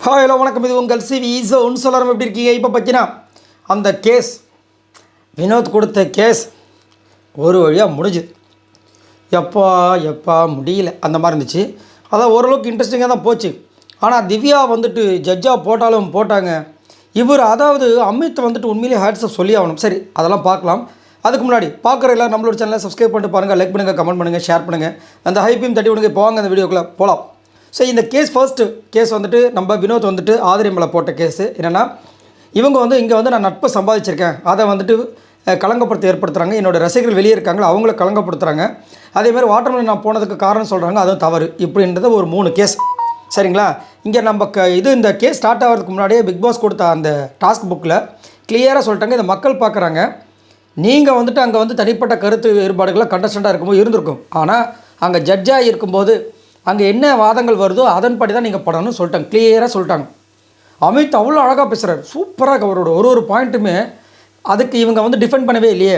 Hi hello வணக்கம். இது உங்கள் சிவி ஈஸோன்னு சொல்லலாம். எப்படி இருக்கீங்க? இப்போ பார்த்தீங்கன்னா அந்த கேஸ் வினோத் கொடுத்த கேஸ் ஒரு வழியாக முடிஞ்சுது. எப்பா முடியல அந்த மாதிரி இருந்துச்சு. அதான் ஓரளவுக்கு இன்ட்ரெஸ்டிங்காக தான் போச்சு. ஆனால் திவ்யா வந்துட்டு ஜட்ஜாக போட்டாலும் போட்டாங்க. இவர் அதாவது அமித் வந்துட்டு உண்மையிலே ஹேட்ஸப் சொல்லி ஆகணும். சரி, அதெல்லாம் பார்க்கலாம். அதுக்கு முன்னாடி பார்க்குற எல்லாம் நம்மளோட சேனலை சப்ஸ்கிரைப் பண்ணிட்டு பாருங்கள், லைக் பண்ணுங்கள், கமெண்ட் பண்ணுங்கள், ஷேர் பண்ணுங்கள், அந்த ஹைப்பையும் தட்டி விடுங்க. போவாங்க அந்த வீடியோக்குள்ளே போகலாம். ஸோ இந்த ஃபர்ஸ்ட்டு கேஸ் வந்துட்டு நம்ம வினோத் வந்துட்டு ஆதிரை மேலே போட்ட கேஸு என்னென்னா, இவங்க இங்கே நான் நட்பை சம்பாதிச்சிருக்கேன், அதை வந்துட்டு களங்கப்படுத்த ஏற்படுத்துகிறாங்க. என்னோடய ரசிகர்கள் வெளியே இருக்காங்களோ அவங்கள களங்கப்படுத்துகிறாங்க. அதேமாதிரி வாட்டர்மெலன் நான் போனதுக்கு காரணம் சொல்கிறாங்க, அதுவும் தவறு இப்படின்றது ஒரு 3 கேஸ். சரிங்களா? இங்கே நம்ம இந்த கேஸ் ஸ்டார்ட் ஆகிறதுக்கு முன்னாடியே பிக் பாஸ் கொடுத்த அந்த டாஸ்க் புக்கில் கிளியராக சொல்லிட்டாங்க, இதை மக்கள் பார்க்குறாங்க. நீங்கள் வந்துட்டு அங்கே தனிப்பட்ட கருத்து வேறுபாடுகளாக கண்டஸ்டண்ட்டாக இருக்கும்போது இருந்திருக்கும். ஆனால் அங்கே ஜட்ஜாக இருக்கும்போது அங்கே என்ன வாதங்கள் வருதோ அதன்படி தான் நீங்கள் படணும்னு சொல்லிட்டாங்க, கிளியராக சொல்லிட்டாங்க. அமித் அவ்வளோ அழகாக பேசுகிறார், சூப்பராக. அவரோட ஒரு பாயிண்ட்டுமே அதுக்கு இவங்க டிஃபெண்ட் பண்ணவே இல்லையே,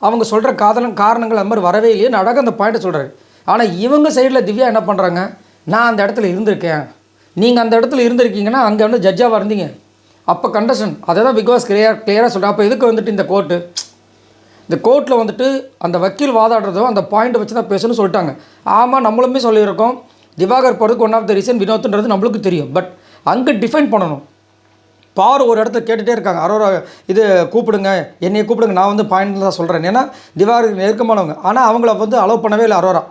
அவங்க சொல்கிற காரணங்கள் அந்த மாதிரி வரவே இல்லையே, அழகாக அந்த பாயிண்ட்டை சொல்கிறாரு. ஆனால் இவங்க சைடில் திவ்யா என்ன பண்ணுறாங்க, நான் அந்த இடத்துல இருந்திருக்கேன், நீங்கள் அந்த இடத்துல இருந்திருக்கீங்கன்னா அங்கே ஜட்ஜாக இருந்தீங்க, அப்போ கண்டஸ்டன் அதை தான் பிக் பாஸ் கிளியராக சொல்கிறேன். அப்போ எதுக்கு இந்த கோர்ட்டு, இந்த கோர்ட்டில் அந்த வக்கீல் வாதாடுறதும் அந்த பாயிண்ட்டை வச்சு தான் பேசணும்னு சொல்லிட்டாங்க. ஆமாம், நம்மளுமே சொல்லியிருக்கோம், திவாகர் போகிறதுக்கு ஒன் ஆஃப் த ரீசன் வினோத்துன்றது நம்மளுக்கு தெரியும். பட் அங்கே டிஃபைன் பண்ணணும். பாரு ஒரு இடத்துல கேட்டுகிட்டே இருக்காங்க, அரோரா இது கூப்பிடுங்க, என்னையை கூப்பிடுங்க, நான் பாயிண்ட் தான் சொல்கிறேன், ஏன்னா திவாகருக்கு நெருக்கமானவங்க. ஆனால் அவங்கள அலோவ் பண்ணவே இல்லை அரோரா.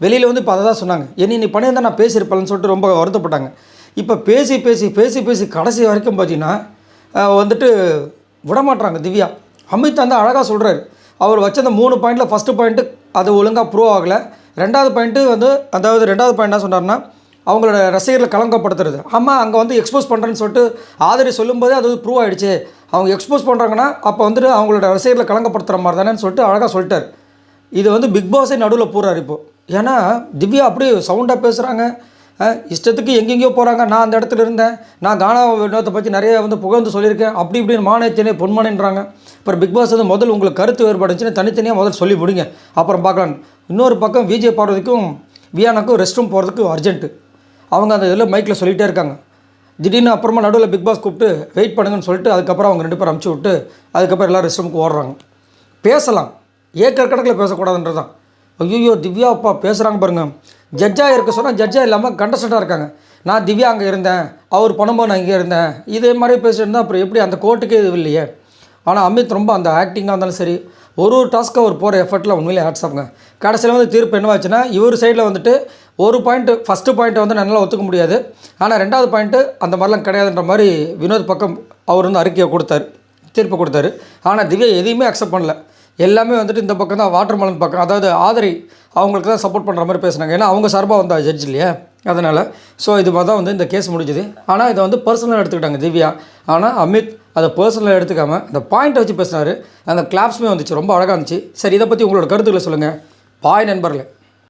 வெளியில் இப்போ அதை தான் சொன்னாங்க, நீ பண்ணியிருந்தால் நான் பேசியிருப்பேன்னு சொல்லிட்டு ரொம்ப வருத்தப்பட்டாங்க. இப்போ பேசி பேசி பேசி பேசி கடைசி வரைக்கும் பார்த்தீங்கன்னா விடமாட்டுறாங்க திவ்யா. அமித் அழகாக சொல்கிறாரு, அவர் வச்ச அந்த 3 பாயிண்டில் ஃபஸ்ட்டு பாயிண்ட்டு அது ஒழுங்காக ப்ரூவ் ஆகலை. ரெண்டாவது பாயிண்ட்டு ரெண்டாவது பாயிண்ட் என்ன சொன்னார்னா, அவங்களோட ரசிகர்களை களங்கப்படுத்துறது. ஆமாம், அங்கே எக்ஸ்போஸ் பண்ணுறேன்னு சொல்லிட்டு ஆதரி சொல்லும்போதே அது ப்ரூவ் ஆகிடுச்சு. அவங்க எக்ஸ்போஸ் பண்ணுறாங்கன்னா அப்போ அவங்களோட ரசிகர்களை களங்கப்படுத்துகிற மாதிரி தானேன்னு சொல்லிட்டு அழகாக சொல்லிட்டார். இது பிக் பாஸே நடுவில் போகிறார் இப்போது. ஏன்னா திவ்யா அப்படியே சவுண்டாக பேசுகிறாங்க, இஷ்டத்துக்கு எங்கெங்கேயோ போகிறாங்க. நான் அந்த இடத்துல இருந்தேன், நான் கானா வினோத்தை பற்றி நிறைய புகழ்ந்து சொல்லியிருக்கேன், அப்படி இப்படின்னு மானேச்சனே பொன்மானேன்றாங்க. அப்புறம் பிக் பாஸ் முதல் உங்களுக்கு கருத்து வேறுபாடுச்சுன்னு தனித்தனியாக முதல் சொல்லி முடிங்க, அப்புறம் பார்க்கலாம். இன்னொரு பக்கம் விஜய் பார்வதிக்கும் வியானாக்கும் ரெஸ்ட் ரூம் போகிறதுக்கு அர்ஜென்ட்டு. அவங்க அந்த இதில் மைக்கில் சொல்லிகிட்டே இருக்காங்க. திடீர்னு அப்புறமா நடுவில் பிக் பாஸ் கூப்பிட்டு வெயிட் பண்ணுங்கன்னு சொல்லிட்டு அதுக்கப்புறம் அவங்க 2 பேரும் அமுச்சு விட்டு அதுக்கப்புறம் எல்லோரும் ரெஸ்ட் ரூமுக்கு ஓடுறாங்க. பேசலாம், ஏக்கர் கணக்கில் பேசக்கூடாதுன்றது தான். ஐயோ திவ்யா அப்பா பேசுகிறாங்க பாருங்கள். ஜட்ஜாக இருக்க சொன்னால் ஜட்ஜாக இல்லாமல் கண்டஸ்டண்ட்டாக இருக்காங்க. நான் திவ்யா அங்கே இருந்தேன், அவர் பண்ணும்போது நான் இங்கே இருந்தேன், இதே மாதிரி பேசிட்டு இருந்தால் அப்புறம் எப்படி அந்த கோர்ட்டுக்கே இது இல்லையே. ஆனால் அமித் ரொம்ப அந்த ஆக்டிங்காக இருந்தாலும் சரி, ஒரு டாஸ்க்காக அவர் போகிற எஃபர்ட்டில் உண்மையிலே ஹேட்ஸப்ங்க. கடைசியில் தீர்ப்பு என்னவாச்சுன்னா, இவர் சைடில் ஒரு பாயிண்ட்டு ஃபஸ்ட்டு பாயிண்ட்டை நல்லா ஒத்துக்க முடியாது, ஆனால் ரெண்டாவது பாயிண்ட்டு அந்த மாதிரிலாம் கிடையாதுன்ற மாதிரி வினோத் பக்கம் அவர் அறிக்கையை கொடுத்தாரு, தீர்ப்பு கொடுத்தாரு. ஆனால் திவ்யா எதையுமே அக்செப்ட் பண்ணல. எல்லாமே இந்த பக்கம் தான் வாட்டர்மெலன் பக்கம், அதாவது ஆதரி அவங்களுக்கு தான் சப்போர்ட் பண்ணுற மாதிரி பேசுனாங்க. ஏன்னா அவங்க சார்பாக ஜட்ஜ் இல்லையா, அதனால். ஸோ இது மாதிரி தான் இந்த கேஸ் முடிஞ்சுது. ஆனால் இதை பர்சனலாக எடுத்துக்கிட்டாங்க திவ்யா. ஆனால் அமித் அதை பர்சனலாக எடுத்துக்காமல் அந்த பாயிண்ட்டை வச்சு பேசினார். அந்த கிளாப்ஸுமே வந்துச்சு, ரொம்ப அழகாக இருந்துச்சு. சரி, இதை பற்றி உங்களோட கருத்துக்களை சொல்லுங்கள். பாய் நண்பர்களே.